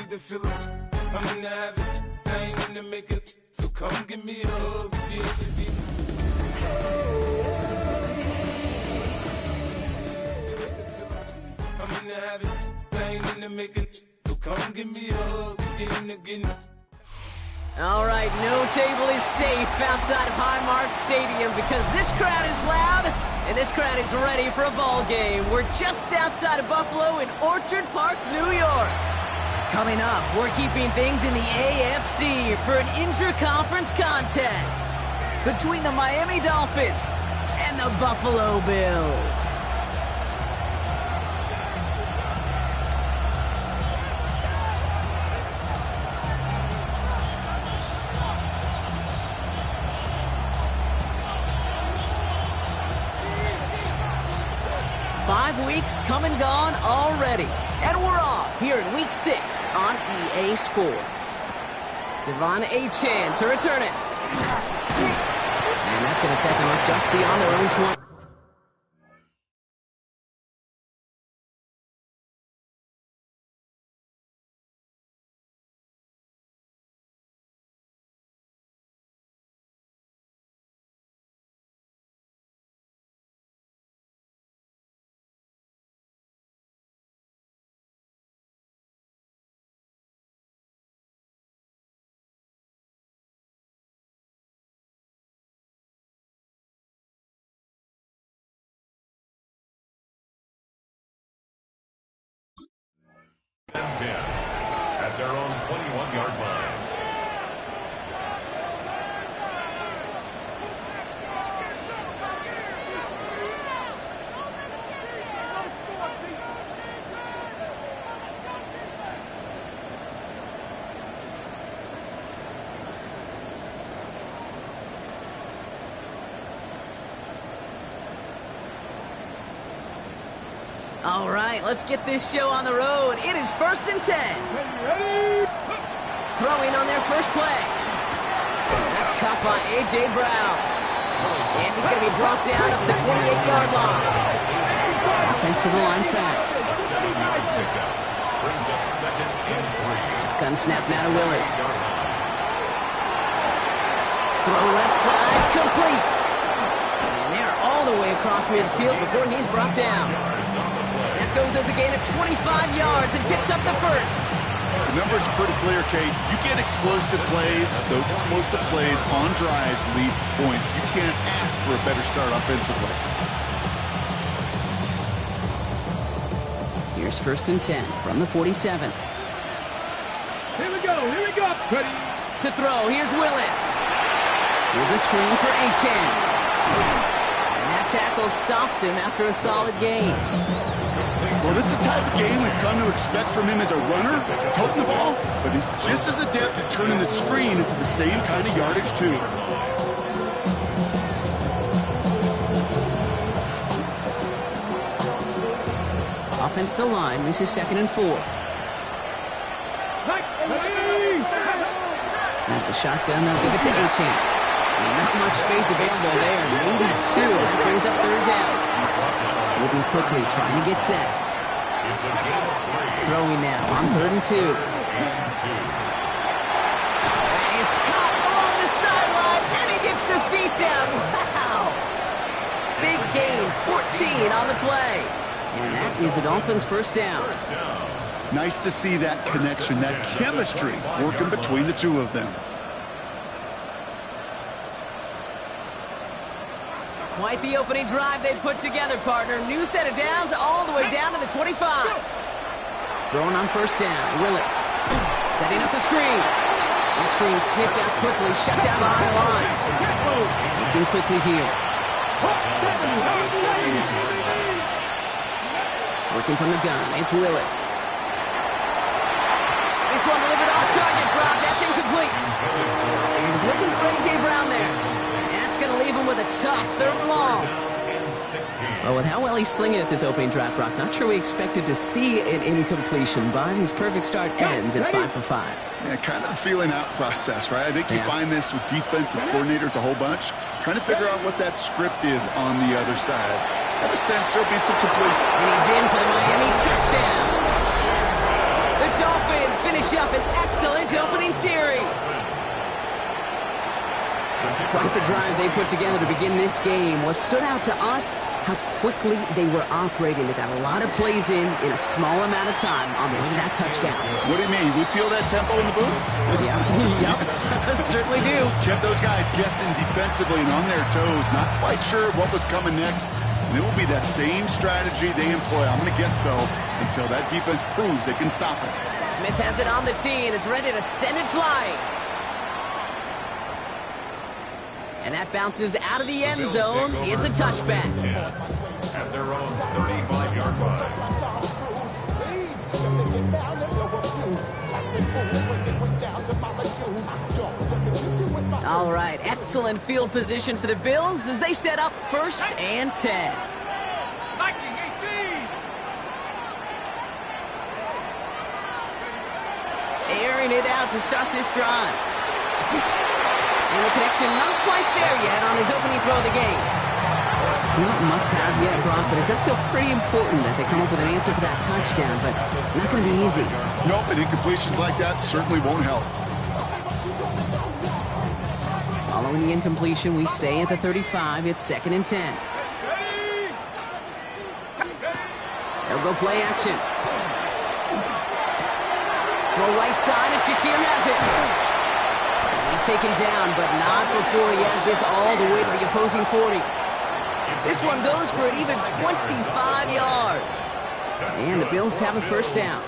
with the feeling. I'm in the habit, I ain't in the making. So come give me a hug, I'm in the habit, I ain't in the making. So come give me a hug, again. All right, no table is safe outside of Highmark Stadium because this crowd is loud and this crowd is ready for a ball game. We're just outside of Buffalo in Orchard Park, New York. Coming up, we're keeping things in the AFC for an intra-conference contest between the Miami Dolphins and the Buffalo Bills. Weeks come and gone already, and we're off here in Week 6 on EA Sports. Devon Achane to return it. And that's going to set them up just beyond their own 20. And 10 at their own 21-yard line. All right, let's get this show on the road. It is 1st and 10. Throwing on their first play. That's caught by A.J. Brown. And he's going to be brought down up the 28-yard line. Offensive line fast. Brings up 2nd and 3. Gun snap now to Willis. Throw left side, complete. And they're all the way across midfield before he's brought down. That goes as a gain of 25 yards and picks up the first. The numbers are pretty clear, Kate. You get explosive plays. Those explosive plays on drives lead to points. You can't ask for a better start offensively. Here's 1st and 10 from the 47. Here we go. Ready. To throw, here's Willis. Here's a screen for Achane. And that tackle stops him after a solid gain. Well, this is the type of game we've come to expect from him as a runner, toting the ball, but he's just as adept at turning the screen into the same kind of yardage, too. Offensive line, this is 2nd and 4. At the shotgun, they'll give it to Achane. Not much space available there, maybe 2. That brings up 3rd down. Moving quickly, trying to get set. Throwing now on 3rd and 2. He's caught along the sideline, and he gets the feet down. Wow! Big gain, 14 on the play. And that is the Dolphins' first down. Nice to see that connection, that chemistry working between the two of them. Quite the opening drive they put together, partner. New set of downs all the way down to the 25. Throwing on 1st down, Willis. Setting up the screen. That screen sniffed out quickly, shut down behind the line. Looking quickly here. Working from the gun, it's Willis. This one delivered off target, Rob. That's incomplete. He was looking for A.J. Brown there. Going to leave him with a tough 3rd and long. Well, with how well he's slinging at this opening drive, Brock, not sure we expected to see an incompletion, but his perfect start ends at 5 for 5. Yeah, kind of the feeling out process, right? I think you find this with defensive coordinators a whole bunch, trying to figure out what that script is on the other side. I have a sense there'll be some completion. And he's in for the Miami touchdown. The Dolphins finish up an excellent opening series. Quite the drive they put together to begin this game. What stood out to us, how quickly they were operating. They got a lot of plays in a small amount of time on the way to that touchdown. What do you mean? We feel that tempo in the booth? Yeah, yep, certainly do. Kept those guys guessing defensively and on their toes, not quite sure what was coming next. And it will be that same strategy they employ, I'm going to guess so, until that defense proves they can stop it. Smith has it on the tee, and it's ready to send it flying. And that bounces out of the end zone. It's a touchback. At their own 35-yard line. All right, excellent field position for the Bills as they set up 1st and 10. Viking 18. Airing it out to start this drive. And the connection not quite there yet on his opening throw of the game. Not must have yet, Brock, but it does feel pretty important that they come up with an answer for that touchdown, but not going to be easy. Nope, and incompletions like that certainly won't help. Following the incompletion, we stay at the 35. It's 2nd and 10. They'll go play action. Go right side, and Shakir has it. He's taken down, but not before he has this all the way to the opposing 40. This one goes for an even 25 yards. And the Bills have a 1st down.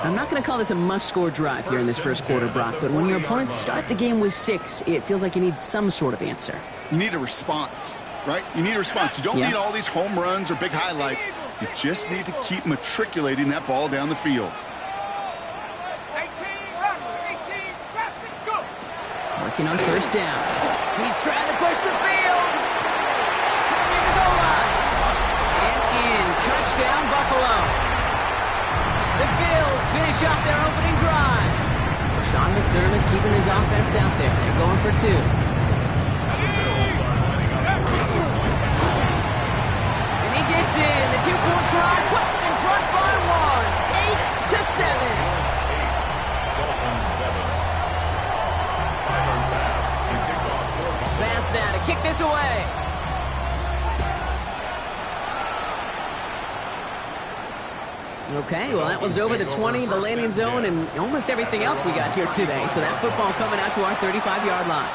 I'm not going to call this a must-score drive here in this 1st quarter, Brock, but when your opponents start the game with 6, it feels like you need some sort of answer. You need a response, right? You need a response. You don't need all these home runs or big highlights. You just need to keep matriculating that ball down the field. 18, taps it, go. Working on 1st down. He's trying to push the field. Near the goal line. And in. Touchdown, Buffalo. The Bills finish off their opening drive. Sean McDermott keeping his offense out there. They're going for 2. And he gets in. The 2-point try puts him in front by 1. 8-7. Dolphins 7. Tyler Bass to kick off. Bass now to kick this away. Okay, well, that one's over the 20, the landing zone, and almost everything else we got here today. So that football coming out to our 35-yard line.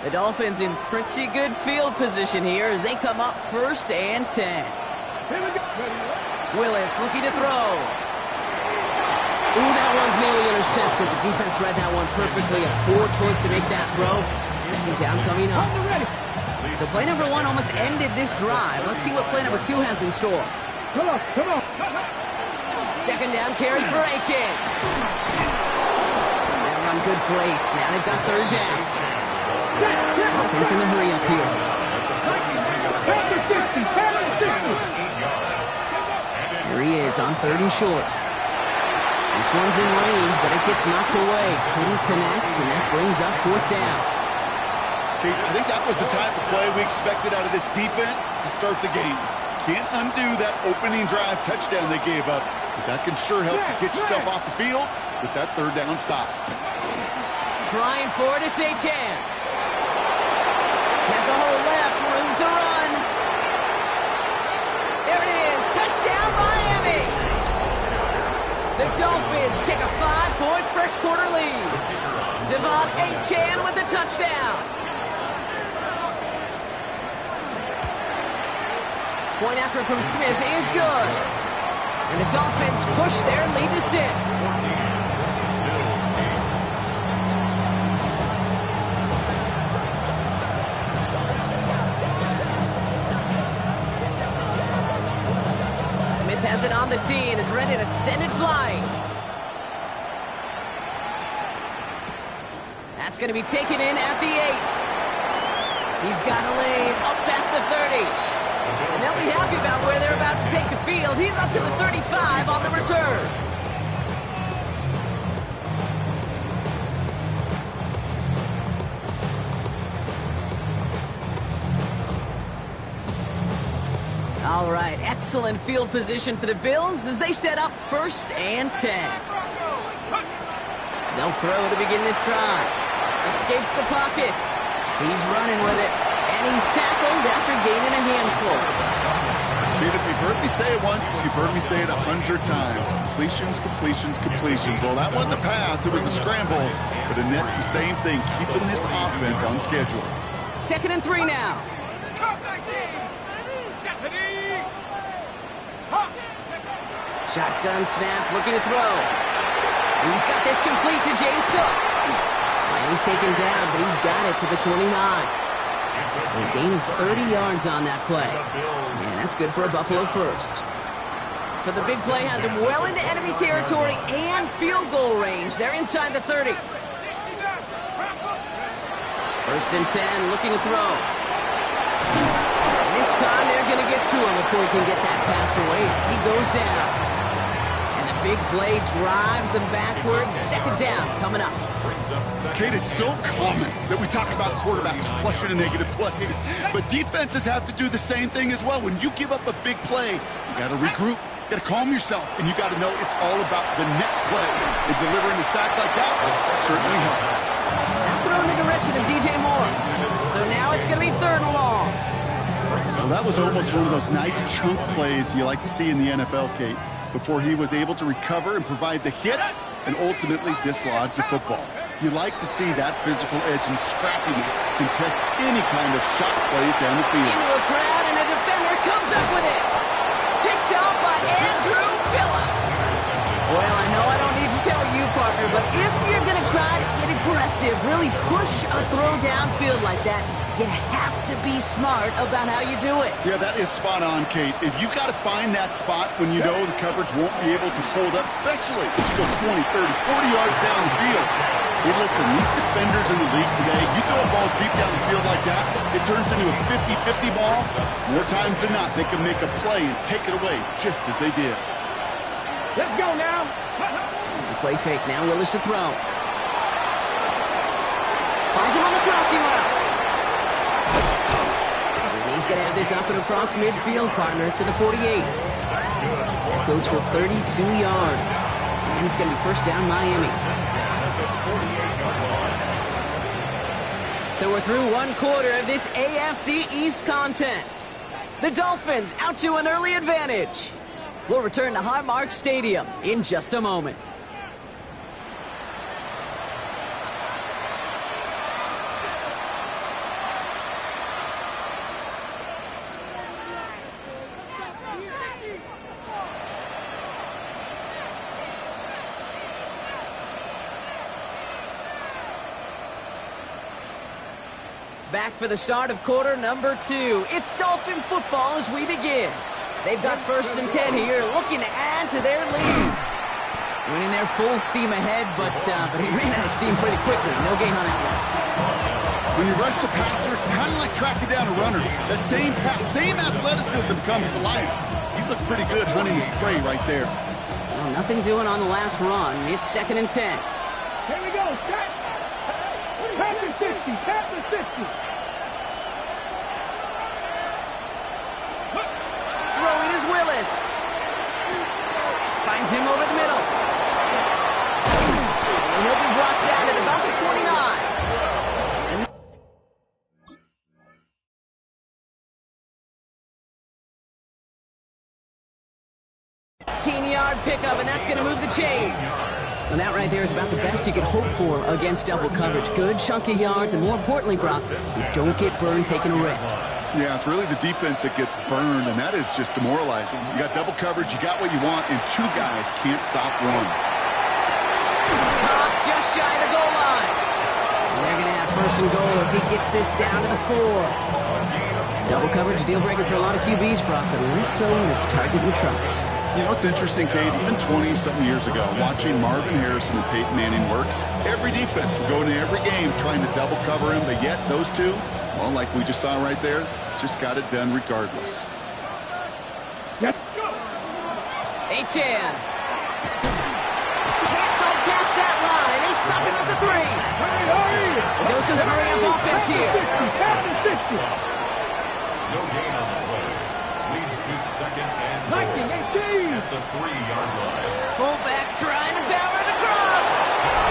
The Dolphins in pretty good field position here as they come up 1st and 10. Willis looking to throw. Ooh, that one's nearly intercepted. The defense read that one perfectly. A poor choice to make that throw. 2nd down coming up. So play number 1 almost ended this drive. Let's see what play number 2 has in store. Come on. 2nd down carry for Achane. That run good for H. Now they've got 3rd down. Offense in the hurry up here. There he is on 3rd and short. This one's in range, but it gets knocked away. Couldn't connect, and that brings up 4th down. Okay, I think that was the type of play we expected out of this defense to start the game. Can't undo that opening drive touchdown they gave up, but that can sure help to get yourself off the field with that 3rd down stop. Trying for it, it's Achane. Has a hole left, room to run. There it is, touchdown Miami. The Dolphins take a 5-point 1st quarter lead. Devon Achane with the touchdown. Point effort from Smith is good. And the Dolphins push their lead to 6. Smith has it on the tee, and it's ready to send it flying. That's going to be taken in at the 8. He's got a lane up past the 30. And they'll be happy about where they're about to take the field. He's up to the 35 on the return. All right, Excellent field position for the Bills as they set up 1st and 10. They'll throw to begin this drive. Escapes the pocket. He's running with it, and he's tackled after gaining a handful. Dude, if you've heard me say it once, you've heard me say it 100 times. Completions, completions, completions. Well, that wasn't a pass. It was a scramble. But the net's the same thing, keeping this offense on schedule. 2nd and 3 now. Shotgun snap, looking to throw. He's got this complete to James Cook. And he's taken down, but he's got it to the 29. So a gain of 30 yards on that play. And that's good for a Buffalo first. So the big play has him well into enemy territory and field goal range. They're inside the 30. 1st and 10, looking to throw. And this time they're going to get to him before he can get that pass away. So he goes down. And the big play drives them backwards. 2nd down coming up. Kate, it's so common that we talk about quarterbacks flushing a negative play. But defenses have to do the same thing as well. When you give up a big play, you got to regroup. You got to calm yourself. And you got to know it's all about the next play. And delivering a sack like that certainly helps. That throw in the direction of DJ Moore. So now it's going to be 3rd and long. Well, that was almost one of those nice chunk plays you like to see in the NFL, Kate, before he was able to recover and provide the hit and ultimately dislodge the football. You like to see that physical edge and scrappiness to contest any kind of shot plays down the field. Into a crowd, and a defender comes up with it. Picked up by Andrew Phillips. Well, I know I don't need to tell you, partner, but if you're going to try to get aggressive, really push a throw downfield like that, you have to be smart about how you do it. Yeah, that is spot on, Kate. If you've got to find that spot when you know the coverage won't be able to hold up, especially if you go 20, 30, 40 yards down the field. Hey, listen, these defenders in the league today, you throw a ball deep down the field like that, it turns into a 50-50 ball. More times than not, they can make a play and take it away just as they did. Let's go now. The play fake now, Willis to throw. Finds him on the crossing route. And he's going to have this up and across midfield, partner, to the 48. That goes for 32 yards. And it's going to be 1st down Miami. So we're through 1 quarter of this AFC East contest. The Dolphins out to an early advantage. We'll return to Highmark Stadium in just a moment. Back for the start of quarter number 2. It's Dolphin football as we begin. They've got 1st and 10 here, looking to add to their lead. Winning their full steam ahead, but he ran out of steam pretty quickly. No gain on that one. When you rush the passer, it's kind of like tracking down a runner. That same athleticism comes to life. He looks pretty good hunting his prey right there. Well, nothing doing on the last run. It's 2nd and 10. Here we go. Tap the 60. Tap the 60. Throwing is Willis. Finds him over the middle. And he'll be brought down at about the 29. 18-yard pickup, and that's going to move the chains. And that right there is about the best you could hope for against double coverage. Good chunky yards, and more importantly, Brock, you don't get burned taking a risk. Yeah, it's really the defense that gets burned, and that is just demoralizing. You got double coverage, you got what you want, and 2 guys can't stop one. Caught just shy of the goal line. And they're going to have 1st and goal as he gets this down to the 4. Double coverage, deal breaker for a lot of QBs, Brock, but less so when it's target and trust. You know, it's interesting, Kate, even 20-something years ago, watching Marvin Harrison and Peyton Manning work, every defense would go into every game trying to double cover him, but yet those two, well, like we just saw right there, just got it done regardless. Let's go. Achane. Can't fight past that line. They stop him at the 3. Hurry. Dose of the hurry-up offense here. Tap the 60. No gain on the play. Leads to second and 19, 18. at the 3-yard line. Fullback trying to power it across.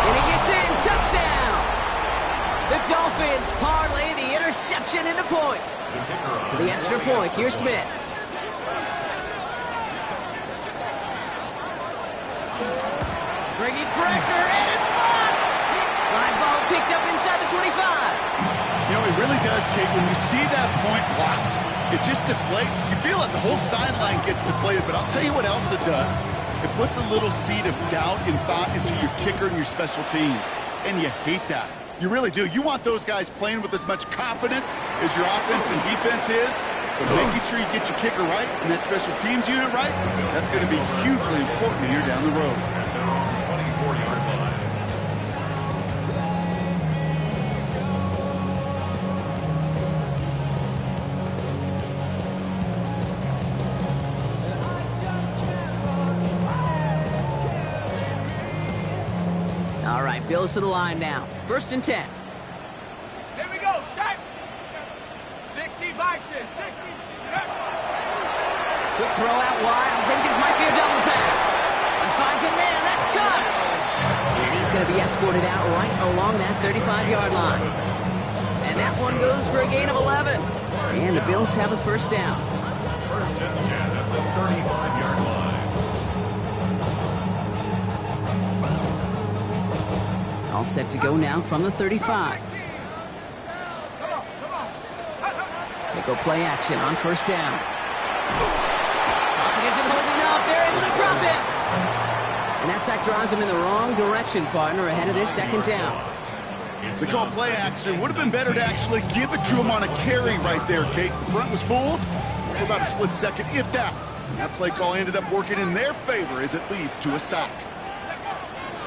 And he gets in. Touchdown. The Dolphins parlay the interception into points. The kicker on For the extra point, here's Smith. Bringing pressure, and it's blocked. Live ball picked up inside the 25. You know, it really does, Kate. When you see that point blocked, it just deflates. You feel like the whole sideline gets deflated, but I'll tell you what else it does. It puts a little seed of doubt and thought into your kicker and your special teams, and you hate that. You really do. You want those guys playing with as much confidence as your offense and defense is. So making sure you get your kicker right and that special teams unit right, that's going to be hugely important here down the road. at their own 24-yard line. All right, Bills to the line now. 1st and 10. Here we go, set. 60 Bison, 60. Quick throw out wide. I think this might be a double pass. He finds a man. That's cut. And he's going to be escorted out right along that 35-yard line. And that one goes for a gain of 11. And the Bills have a 1st down. 1st and 10 at the 35-yard line. All set to go now from the 35. They go play action on 1st down. Pocket isn't holding up. They're able to drop it. And that sack drives them in the wrong direction, partner, ahead of this 2nd down. It's They call now play action. Would have been better to actually give it to him on a carry right there, Kate. The front was fooled for about a split second, if that. That play call ended up working in their favor as it leads to a sack.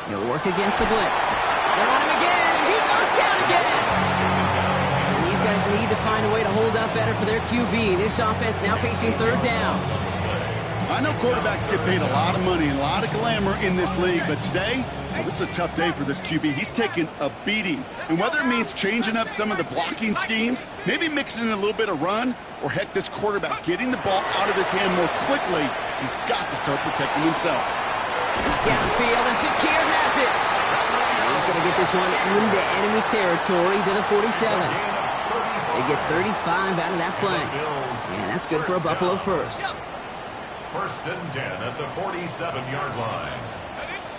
He'll work against the blitz. They're on him again, and he goes down again. And these guys need to find a way to hold up better for their QB. This offense now facing 3rd down. I know quarterbacks get paid a lot of money and a lot of glamour in this league, but today, this is a tough day for this QB. He's taking a beating. And whether it means changing up some of the blocking schemes, maybe mixing in a little bit of run, or heck, this quarterback getting the ball out of his hand more quickly, he's got to start protecting himself. Downfield, and Shakir has it. He's going to get this one into enemy territory to the 47. They get 35 out of that play. And that's good for a Buffalo 1st. 1st and 10 at the 47-yard line.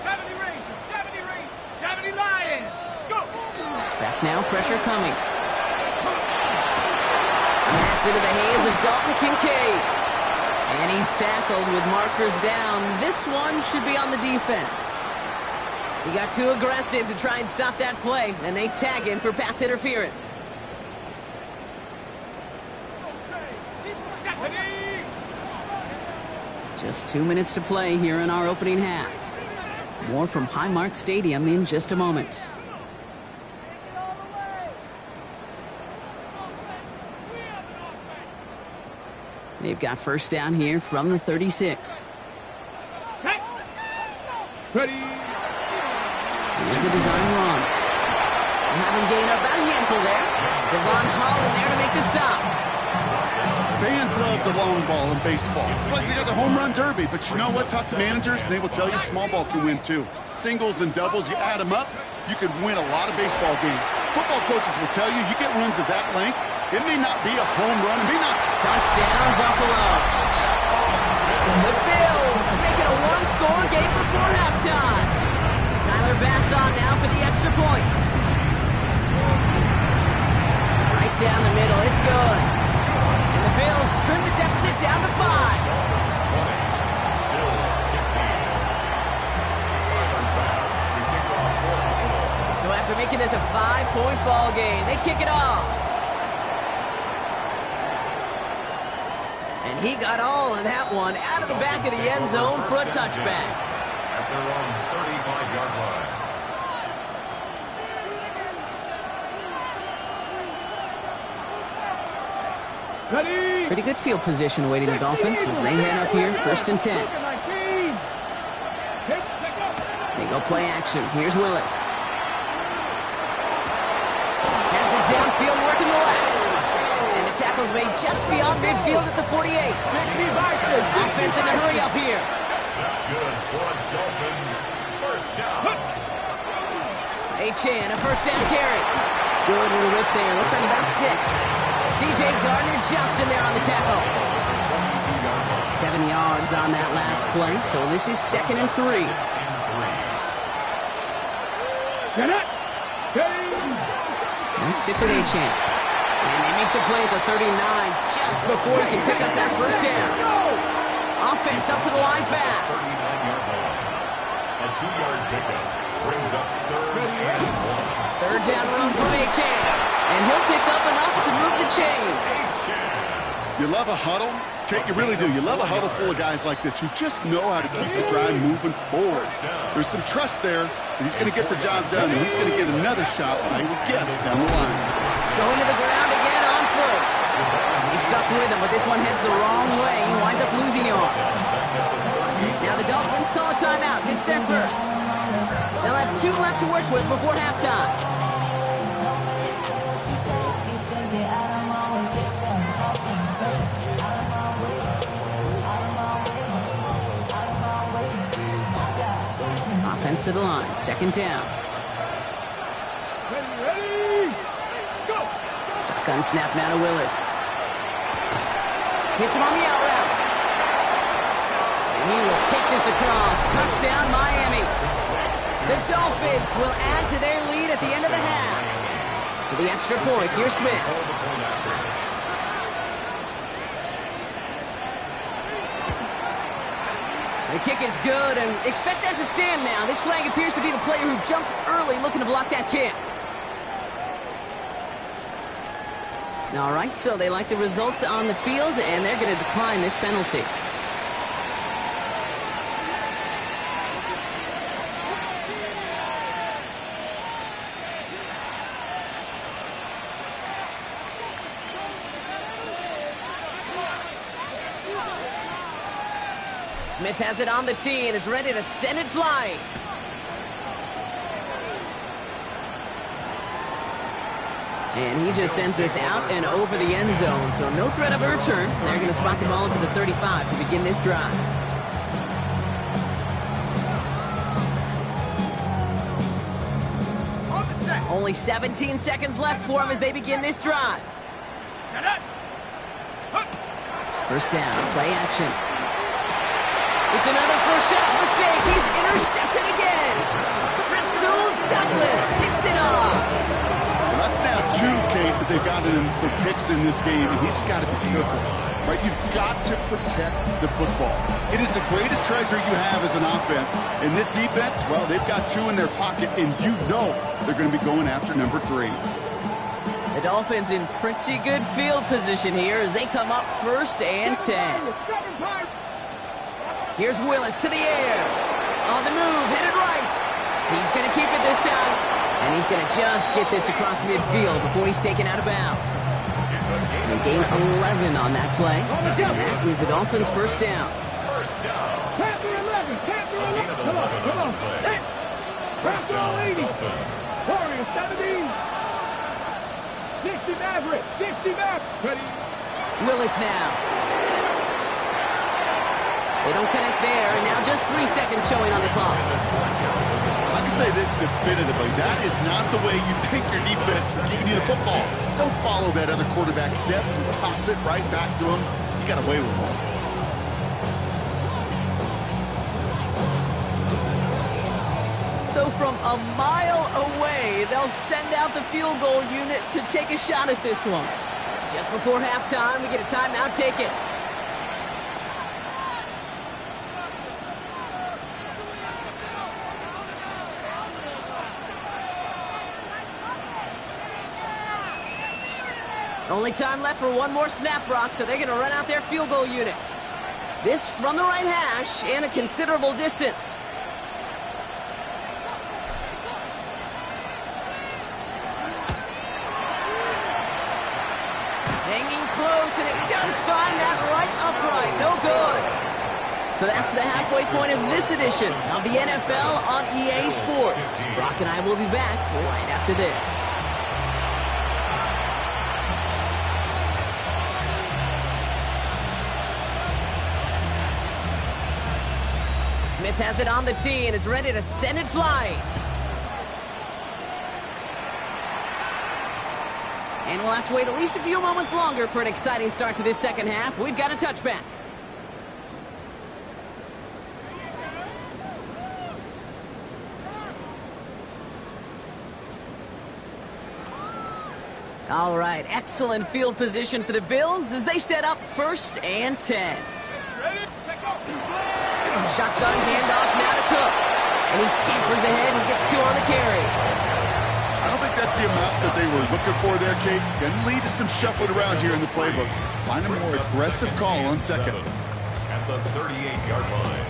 70 Rangers, 70 Rangers, 70 Lions. Go. Back now, pressure coming. Pass into the hands of Dalton Kincaid. And he's tackled with markers down. This one should be on the defense. He got too aggressive to try and stop that play, and they tag him for pass interference. Just 2 minutes to play here in our opening half. More from Highmark Stadium in just a moment. They've got 1st down here from the 36. Ready. Here's a design run. Having gained about a handful there. Devon Holland there to make the stop. Fans love the long ball in baseball. It's like they got the home run derby, but you know what? Talk to managers, and they will tell you small ball can win too. Singles and doubles, you add them up, you could win a lot of baseball games. Football coaches will tell you, you get runs of that length, it may not be a home run, it may not. Touchdown, Buffalo. The Bills make it a one-score game before halftime. Tyler Bass on now for the extra point. Right down the middle, it's good. And the Bills trim the deficit down to 5. Bills 15. Tyler Bass, the kickoff for Buffalo. So after making this a 5-point ball game, they kick it off. And he got all of that one out of the back of the end zone for a touchback. At their own 35-yard line. Ready. Pretty good field position awaiting the Dolphins as they head up here, 1st and 10. They go play action. Here's Willis. Has it downfield, working the left. And the tackle's made just beyond midfield at the 48. Offense in the hurry up here. That's good for a Dolphins first down. Achane, a first down carry. Good little whip there. Looks like about 6. C.J. Gardner-Johnson there on the tackle. 7 yards on that last play, so this is 2nd and 3. And stick with Achane. And they make the play at the 39 just before he can pick up that first down. Offense up to the line fast. 39-yard line. A 2-yard pickup brings up 3rd and 1. Third down run from Achane. And he'll pick up enough to move the chains. You love a huddle? Kate, you really do. You love a huddle full of guys like this who just know how to keep the drive moving forward. There's some trust there that he's going to get the job done, and he's going to get another shot, I would guess, down the line. Going to the ground again on first. He's stuck with him, but this one heads the wrong way. He winds up losing yards. Now the Dolphins call a timeout. It's their first. They'll have 2 left to work with before halftime. Offense to the line. 2nd down. Shotgun snap now to Willis. Hits him on the out route. And he will take this across. Touchdown, Miami. The Dolphins will add to their lead at the end of the half. For the extra point, here's Smith. The kick is good, and expect that to stand now. This flag appears to be the player who jumps early looking to block that kick. All right, so they like the results on the field, and they're going to decline this penalty. Smith has it on the tee, and is ready to send it flying. And he just sends this out and over the end zone, so no threat of a return. They're going to spot the ball to the 35 to begin this drive. Only 17 seconds left for him as they begin this drive. First down, play action. It's another first down mistake. He's intercepted again. Rasul Douglas picks it off. Well, that's now 2, Kate, that they've gotten him for picks in this game, and he's got to be careful. Right? You've got to protect the football. It is the greatest treasure you have as an offense. In this defense, well, they've got 2 in their pocket, and you know they're going to be going after number 3. The Dolphins in pretty good field position here as they come up 1st and 10. Here's Willis to the air. On the move, hit it right. He's going to keep it this time. And he's going to just get this across midfield before he's taken out of bounds. They gain 11 on that play. And that is the Dolphins' first down. First down. Panther 11. Panther 11. Come on, come on. Hey. First down, 80. Dolphins. Warrior 70. 60 Maverick. 60 Maverick. Ready. Willis now. They don't connect there, and now just 3 seconds showing on the clock. Let me say this definitively. That is not the way you think your defense is giving you the football. Don't follow that other quarterback steps and toss it right back to him. You got away with it. So from a mile away, they'll send out the field goal unit to take a shot at this one. Just before halftime, we get a timeout taken. Only time left for one more snap, Brock, so they're going to run out their field goal unit. This from the right hash and a considerable distance. Hanging close, and it does find that right upright. No good. So that's the halfway point of this edition of the NFL on EA Sports. Brock and I will be back right after this. has it on the tee and is ready to send it flying. And we'll have to wait at least a few moments longer for an exciting start to this second half. We've got a touchback. All right, excellent field position for the Bills as they set up 1st and 10. Shotgun handoff now to Cook. And he scampers ahead and gets 2 on the carry. I don't think that's the amount that they were looking for there, Kate. Going to lead to some shuffling around here in the playbook. Find a more aggressive call on second. At the 38-yard line.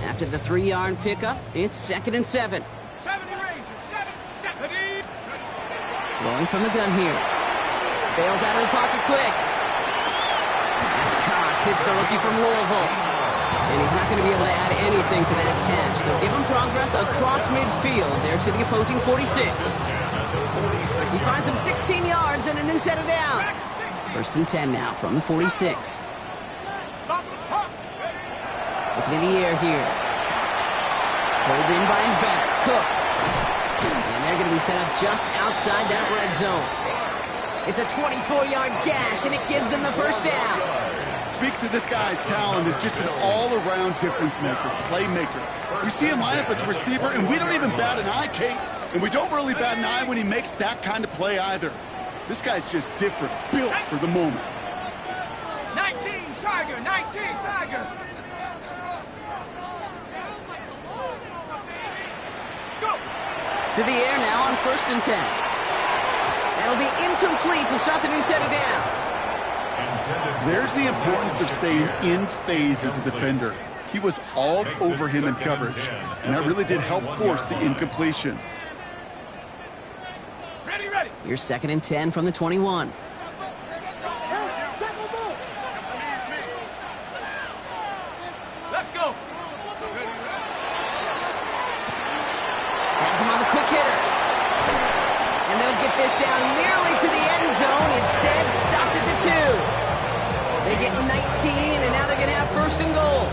After the 3-yard pickup, it's 2nd and 7. 70 Rangers, 70. Rolling from the gun here. Bails out of the pocket quick. That's Cox. Hits the rookie from Louisville. And he's not going to be able to add anything to that catch. So give him progress across midfield there to the opposing 46. He finds him 16 yards and a new set of downs. 1st and 10 now from the 46. Looking in the air here. Pulled in by his back. Cook. And they're going to be set up just outside that red zone. It's a 24-yard gash, and it gives them the 1st down. Speaks to this guy's talent as just an all-around difference maker, playmaker. We see him line up as a receiver, and we don't even bat an eye, Kate. And we don't really bat an eye when he makes that kind of play either. This guy's just different, built for the moment. 19 Tiger, 19 Tiger. Go. To the air now on 1st and 10. That'll be incomplete to start the new set of downs. There's the importance of staying in phase as a defender. He was all over him in coverage, and that really did help force the incompletion. Ready, ready. Here's 2nd and 10 from the 21. Let's go. Has him on the quick hitter. And they'll get this down nearly to the end zone. Instead, stopped at the 2. They get 19, and now they're going to have 1st and goal.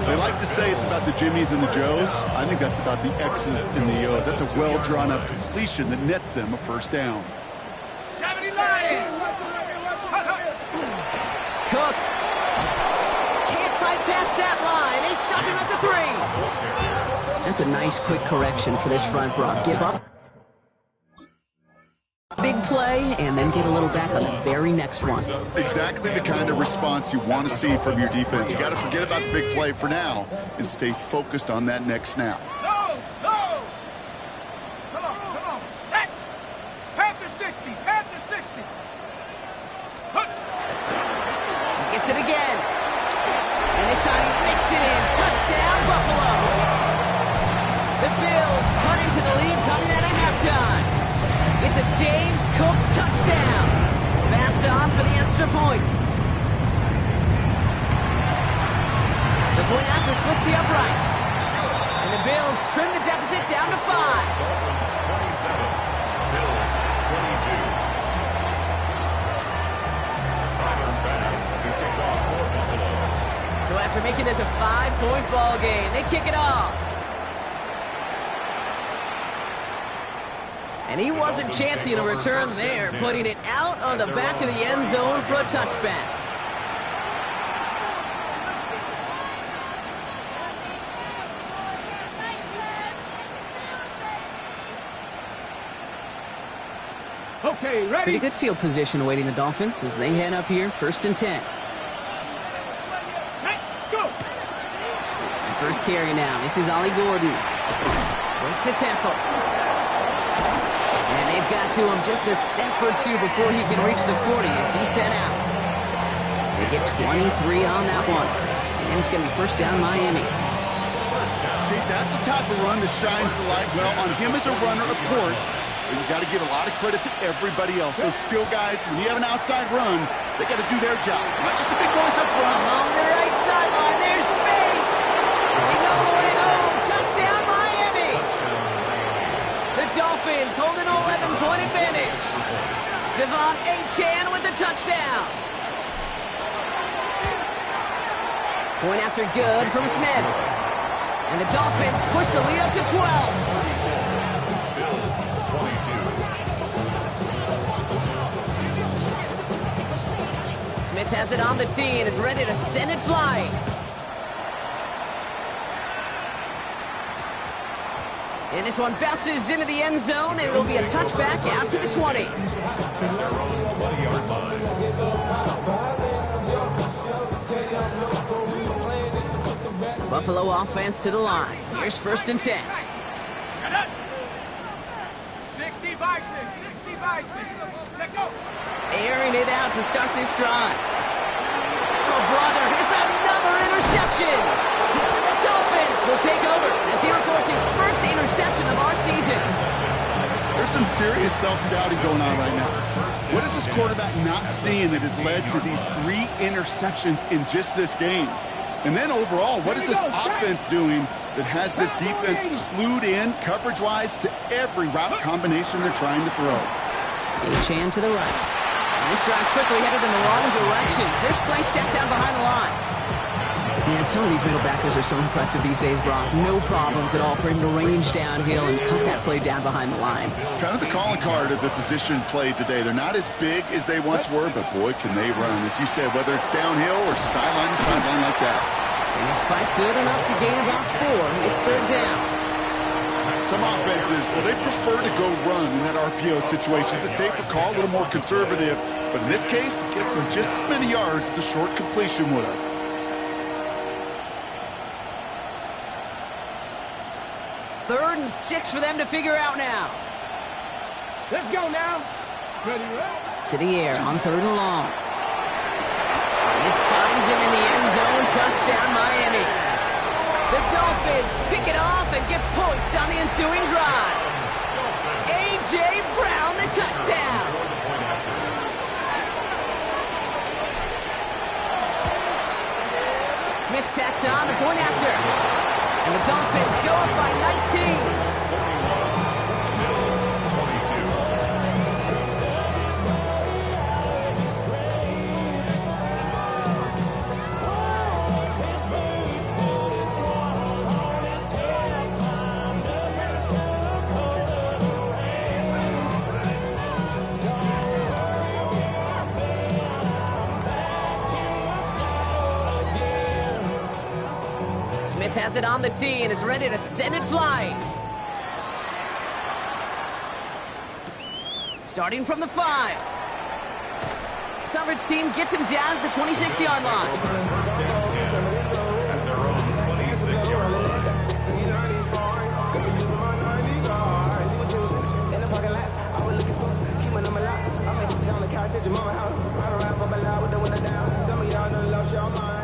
They like to say it's about the Jimmies and the Joes. I think that's about the X's and the O's. That's a well-drawn-up completion that nets them a 1st down. 70 Lions. Cook can't fight past that line. They stop him at the 3. That's a nice quick correction for this front, Brock. Give up. Big play, and then get a little back on the very next one. Exactly the kind of response you want to see from your defense. You got to forget about the big play for now and stay focused on that next snap. No, no. Come on. Set. Panther 60, Panther 60. Hook. He gets it again. And this time he makes it in. Touchdown, Buffalo. The Bills cut into the lead coming out of halftime. It's a James Cook touchdown. Pass on for the extra point. The point after splits the uprights. And the Bills trim the deficit down to 5. Dolphins 27, Bills 22. Tyler Bass to kick off for Buffalo. So after making this a 5-point ball game, they kick it off. And he wasn't chancing a return there, putting it out on the back of the end zone for a touchback. Okay, ready. Pretty good field position awaiting the Dolphins as they head up here, 1st and 10. Let's go. And first carry now. This is Ollie Gordon. Breaks the tackle. And they've got to him just a step or 2 before he can reach the 40 as he's sent out. They get 23 on that one. And it's going to be 1st down Miami. Okay, that's the type of run that shines the light well on him as a runner, of course. But you got to give a lot of credit to everybody else. Those skill guys, when you have an outside run, they got to do their job. Not just a big voice up front. On the right sideline, there's space. He's all the way home. Touchdown Miami. The Dolphins hold an 11-point advantage. Devon Achane with the touchdown. Point after good from Smith. And the Dolphins push the lead up to 12. Bills 22. Smith has it on the tee and is ready to send it flying. And this one bounces into the end zone, and it will be a touchback out to the 20. At their own 20-yard line. Buffalo offense to the line. Here's 1st and 10. 60 by 6, 60 by 6. Check go. Airing it out to start this drive. Oh, brother, it's another interception. And the Dolphins will take over as he reports his first interception of our season. There's some serious self-scouting going on right now. What is this quarterback not seeing that has led to these 3 interceptions in just this game? And then overall, what is this offense doing that has this defense clued in coverage-wise to every route combination they're trying to throw? Achane to the right. And this drive's quickly headed in the wrong direction. First play set down behind the line. Man, some of these middle backers are so impressive these days, Brock. No problems at all for him to range downhill and cut that play down behind the line. Kind of the calling card of the position played today. They're not as big as they once were, but boy, can they run. As you said, whether it's downhill or sideline to sideline like that. And this fight good enough to gain about 4. It's 3rd down. Some offenses, well, they prefer to go run in that RPO situation. It's a safer call, a little more conservative. But in this case, it gets them just as many yards as a short completion would have. 3rd and 6 for them to figure out now. Let's go now. Ready, right? To the air on 3rd and long. This finds him in the end zone. Touchdown, Miami. The Dolphins pick it off and get points on the ensuing drive. A.J. Brown, the touchdown. Smith tacks on the point after. And the Dolphins go up by 19. Smith has it on the tee and is ready to send it flying. Starting from the 5. Coverage team gets him down at the 26-yard line. At their own 26-yard line.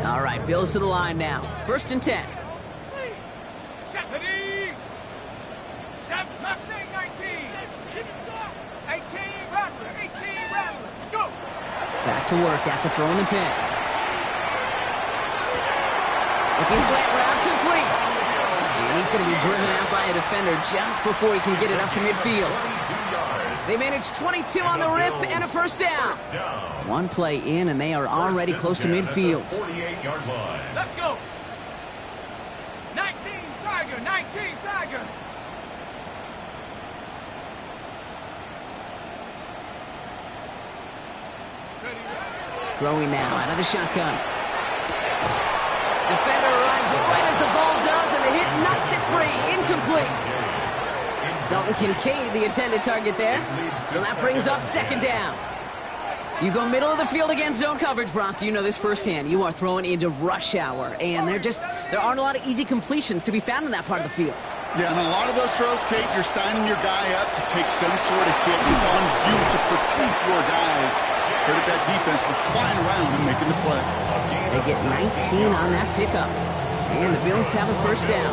All right, Bills to the line now. 1st and 10. Ready. Set Mustang 19. 18 Rattler. 18 Rattler. Go. Back to work after throwing the pick. Looking slant route complete. And he's going to be driven out by a defender just before he can get it up to midfield. They managed 22 on the rip and a 1st down. 1 play in and they are already close to midfield. 48-yard line. Let's go. 19 Tiger. 19 Tiger. Throwing now out of the shotgun. Defender arrives right as the ball does, and the hit knocks it free. Incomplete. Dalton Kincaid, the intended target there. So that brings up 2nd down. You go middle of the field against zone coverage, Brock. You know this firsthand. You are throwing into rush hour, and there aren't a lot of easy completions to be found in that part of the field. Yeah, and a lot of those throws, Kate, you're signing your guy up to take some sort of hit. It's on you to protect your guys. Credit that defense for flying around and making the play. They get 19 on that pickup, and the Bills have a 1st down.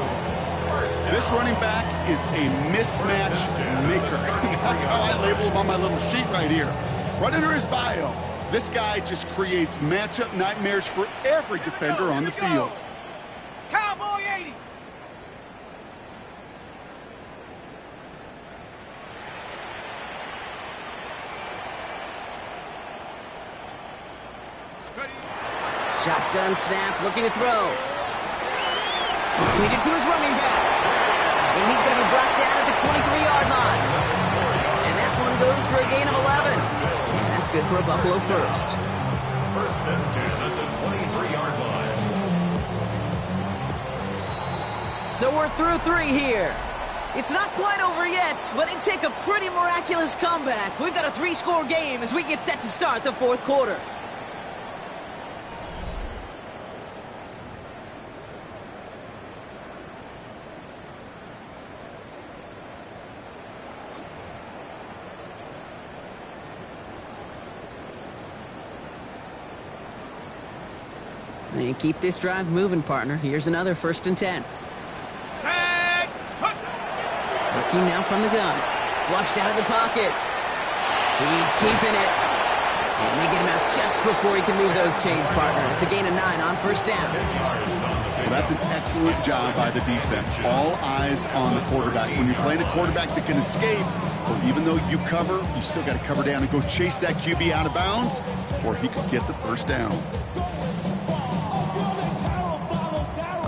This running back is a mismatch maker. That's how I label him on my little sheet right here. Right under his bio, this guy just creates matchup nightmares for every defender on the field. Cowboy 80. Shotgun snap, looking to throw. Completed to his running back. And he's going to be brought down at the 23-yard line. And that one goes for a gain of 11. And that's good for a Buffalo first. First and 10 at the 23-yard line. So we're through 3 here. It's not quite over yet, but it'd take a pretty miraculous comeback. We've got a 3-score game as we get set to start the 4th quarter. And keep this drive moving, partner. Here's another 1st and 10. Looking now from the gun. Flushed out of the pocket. He's keeping it. And they get him out just before he can move those chains, partner. It's a gain of 9 on 1st down. Well, that's an excellent job by the defense. All eyes on the quarterback. When you're playing a quarterback that can escape, well, even though you cover, you still got to cover down and go chase that QB out of bounds before he could get the 1st down.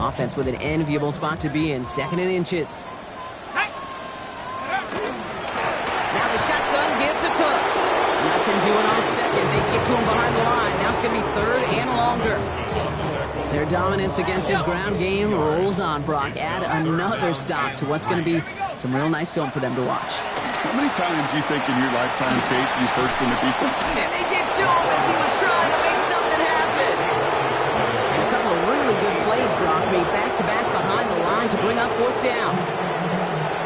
Offense with an enviable spot to be in, 2nd and inches. Now the shotgun give to Cook. Nothing doing on 2nd. They get to him behind the line. Now it's going to be 3rd and longer. Their dominance against his ground game rolls on, Brock. Add another stop to what's going to be some real nice film for them to watch. How many times do you think in your lifetime, Kate, you've heard from the defense? And they get to him as he was trying to make something happen. And a couple of really good plays, Brock, made back-to-back behind the line to bring up 4th down.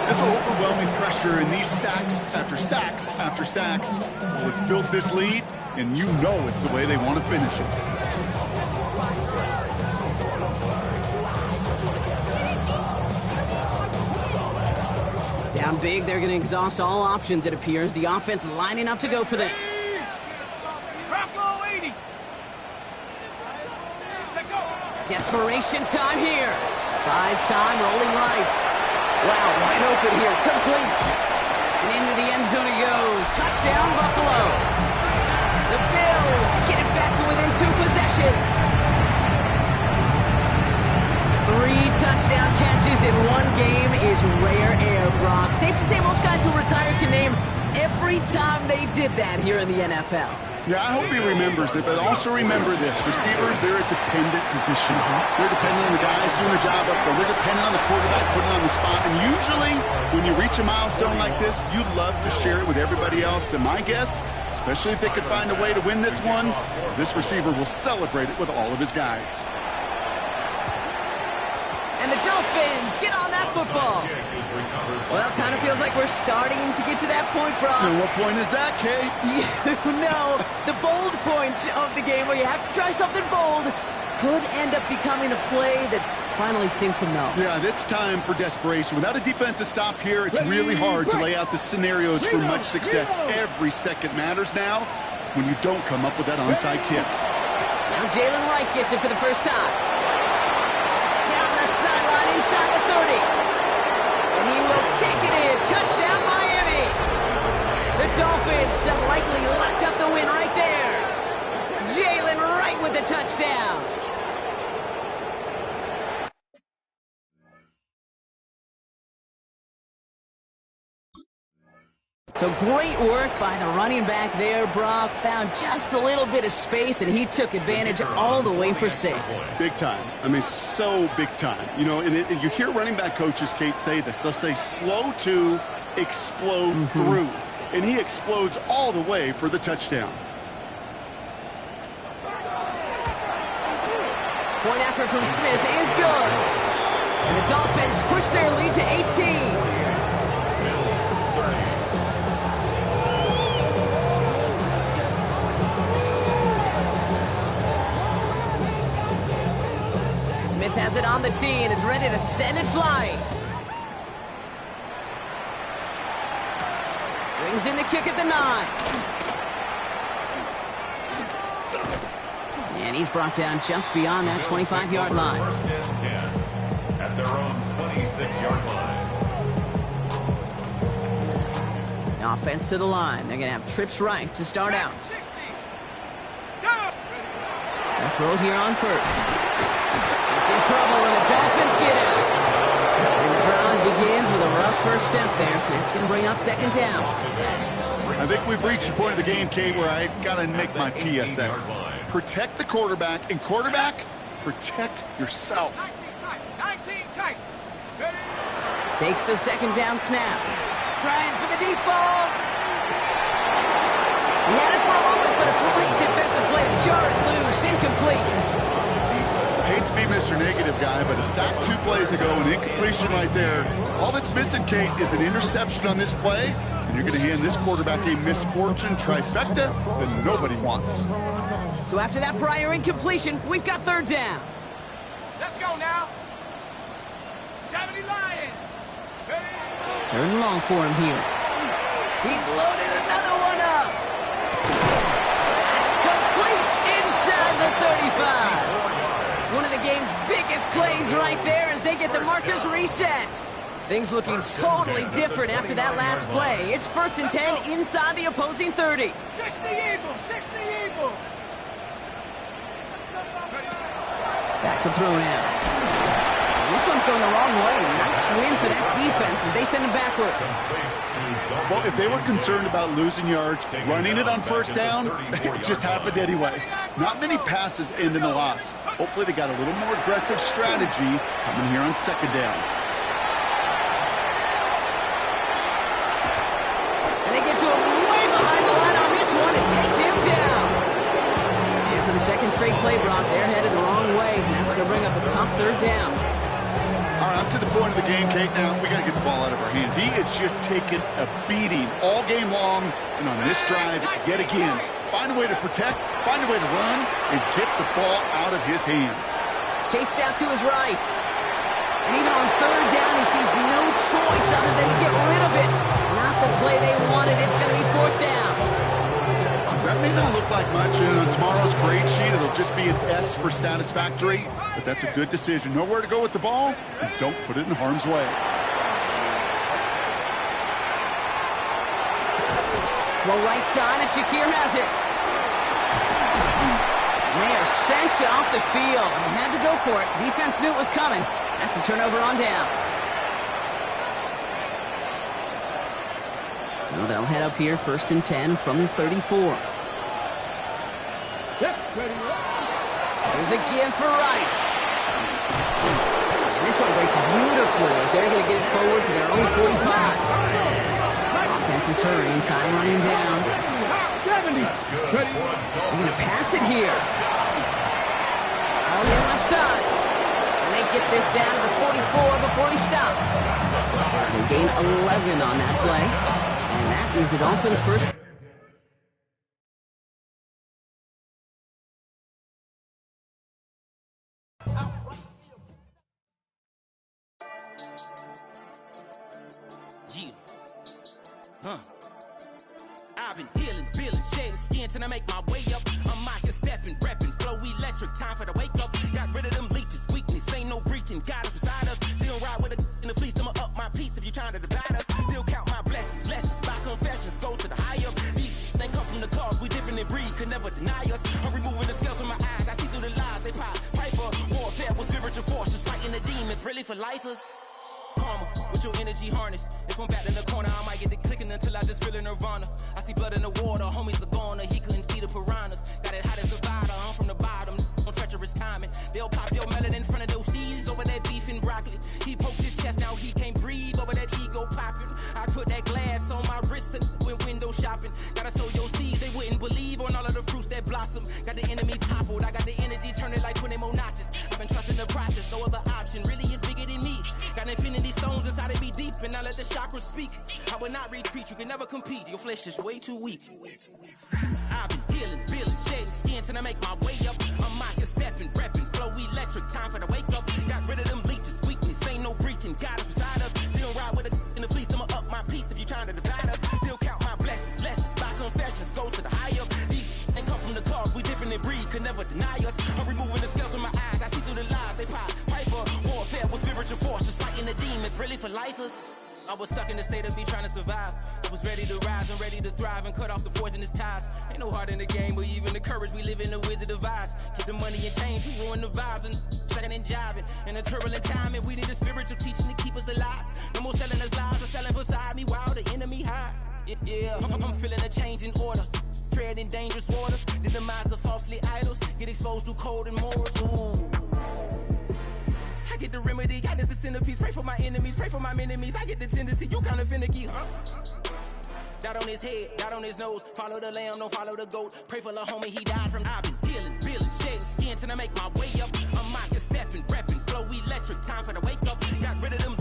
This overwhelming pressure and these sacks after sacks after sacks. Well, it's built this lead, and you know it's the way they want to finish it. Down big, they're going to exhaust all options, it appears. The offense lining up to go for this. Desperation time here. Buys time, rolling right. Wow, wide open here, complete. And into the end zone he goes. Touchdown, Buffalo. The Bills get it back to within 2 possessions. 3 touchdown catches in 1 game is rare air, Brock. Safe to say most guys who retire can name every time they did that here in the NFL. Yeah, I hope he remembers it, but also remember this. Receivers, they're a dependent position. They're dependent on the guys doing the job up front. They're dependent on the quarterback putting on the spot. And usually, when you reach a milestone like this, you'd love to share it with everybody else. And my guess, especially if they could find a way to win this one, is this receiver will celebrate it with all of his guys. And the Dolphins get on that football. Well, kind of feels like we're starting to get to that point, Brock. And what point is that, Kate? You know, the bold point of the game where you have to try something bold could end up becoming a play that finally sinks them now. Yeah, it's time for desperation. Without a defensive stop here, it's really hard to lay out the scenarios for much success. Every second matters now when you don't come up with that onside kick. Now Jalen Wright gets it for the first time. Down the sideline inside the 30. And he will take it in. Touchdown, Miami. The Dolphins have likely locked up the win right there. Jalen Wright with the touchdown. So great work by the running back there, Brock. Found just a little bit of space, and he took advantage all the way for 6. Big time. I mean, so big time. You know, and you hear running back coaches, Kate, say this. They'll say slow to explode through. And he explodes all the way for the touchdown. Point effort from Smith is good. And the Dolphins push their lead to 18. Smith has it on the tee and is ready to send it flying. Brings in the kick at the 9. And he's brought down just beyond that 25-yard line. First and 10 at their own 26-yard line. The offense to the line. They're going to have trips right to start out. The throw here on first. He's in trouble, and the Dolphins get out. And the drive begins with a rough first step there. That's going to bring up second down. I think we've reached the point of the game, Kate, where I got to make my PSA. Protect the quarterback, and quarterback, protect yourself. 19 tight. Takes the second down snap. Trying for the deep ball. He had it for a moment, but a great defensive play to jar it loose. Incomplete. Hate to be Mr. Negative guy, but a sack 2 plays ago, an incompletion right there. All that's missing, Kate, is an interception on this play, and you're going to hand this quarterback a misfortune trifecta that nobody wants. So after that prior incompletion, we've got third down. Let's go now. 70 Lions. Third and long for him here. He's loaded another one up. It's complete inside the 35. One of the game's biggest plays right there as they get the markers reset. Things looking totally different after that last play. It's 1st and 10 inside the opposing 30. 60 Eagles, 60 Eagles. Back to throw now. This one's going the wrong way. Nice win for that defense as they send him backwards. Well, if they were concerned about losing yards, running it on first down, it just happened anyway. Not many passes end in a loss. Hopefully they got a little more aggressive strategy coming here on second down. And they get to him way behind the line on this one and take him down. And for the second straight play, Brock, they're headed the wrong way. And that's going to bring up a tough third down. All right, I'm to the point of the game, Kate, now. We got to get the ball out of our hands. He is just taking a beating all game long, and on this drive, yet again, find a way to protect, find a way to run, and get the ball out of his hands. Chased out to his right. And even on third down, he sees no choice other than to get rid of it. Not the play they wanted. It's going to be fourth down. That may not look like much, and on tomorrow's grade sheet, it'll just be an S for satisfactory, but that's a good decision. Nowhere to go with the ball, and don't put it in harm's way. Well, right side, and Shakir has it. And they are sent off the field. They had to go for it. Defense knew it was coming. That's a turnover on downs. So they'll head up here, 1st and 10 from the 34. There's a give for Wright. And this one breaks beautifully as they're going to get it forward to their own 45. Offense is hurrying, time running down. They're going to pass it here. On the left side. And they get this down to the 44 before he stopped. They gain 11 on that play. And that is the Dolphins' first. I've been healing, feeling, shedding skin till I make my way up. I'm out here stepping, repping, flow electric, time for the wake up. Got rid of them leeches, weakness, ain't no breaching. God is beside us, still ride with a in the fleece. I'ma up my piece if you're trying to divide us. Still count my blessings, lessons, by confessions, go to the high up. These they come from the cause, we different in breed, could never deny us. I'm removing the scales from my eyes, I see through the lies they pop. Piper, warfare with spiritual forces, fighting the demons, really for lifers. Karma, with your energy harness. If I'm back in the corner, I might get it clicking until I just feel a nirvana. I see blood in the water, homies are gone, he couldn't see the piranhas. Got it hot as divider, I'm from the bottom, on treacherous timing. They'll pop your melon in front of those seeds over that beef and broccoli. He poked his chest, now he can't breathe over that ego popping. I put that glass on my wrist and went window shopping. Gotta sow your seeds, they wouldn't believe on all of the fruits that blossom. Got the enemy toppled, I got the energy turning like 20 more notches. I've been trusting the process, no other option really is bigger than me. Got infinity stones inside of me deep, and I let the chakras speak. I will not retreat, you can never compete, your flesh is way too weak. I've been healing, feeling, shedding skin till I make my way up. I'm out here stepping, repping, flow electric, time for the wake up. Got rid of them leeches, weakness, ain't no breaching. God is beside us, still ride with a in the fleece. I'ma up my piece if you're trying to divide us. Still count my blessings, lessons, by confessions, go to the high up. These ain't come from the cause, we different in breed, could never deny us. I'm removing the scales from my eyes, I see through the lies they pop. Piper, warfare with spiritual forces, fighting the demons, really for lifers. I was stuck in the state of me trying to survive. I was ready to rise and ready to thrive and cut off the poisonous ties. Ain't no heart in the game, but even the courage. We live in the Wizard of Oz. Get the money and change, we ruin the vibes and tracking and jiving. In a turbulent time, and we need a spiritual teaching to keep us alive. No more selling us lies or selling beside me while the enemy high. Yeah, I'm feeling a change in order. Treading dangerous waters. The demise of falsely idols. Get exposed to cold and morals. Ooh. I get the remedy, God is the centerpiece. Pray for my enemies, pray for my enemies. I get the tendency, you kinda finicky, huh? Dot on his head, dot on his nose. Follow the lamb, don't follow the goat. Pray for the homie, he died from. I've been healing, shedding skin till I make my way up. I'm mocking, stepping, repping, flow electric. Time for the wake up. Got rid of them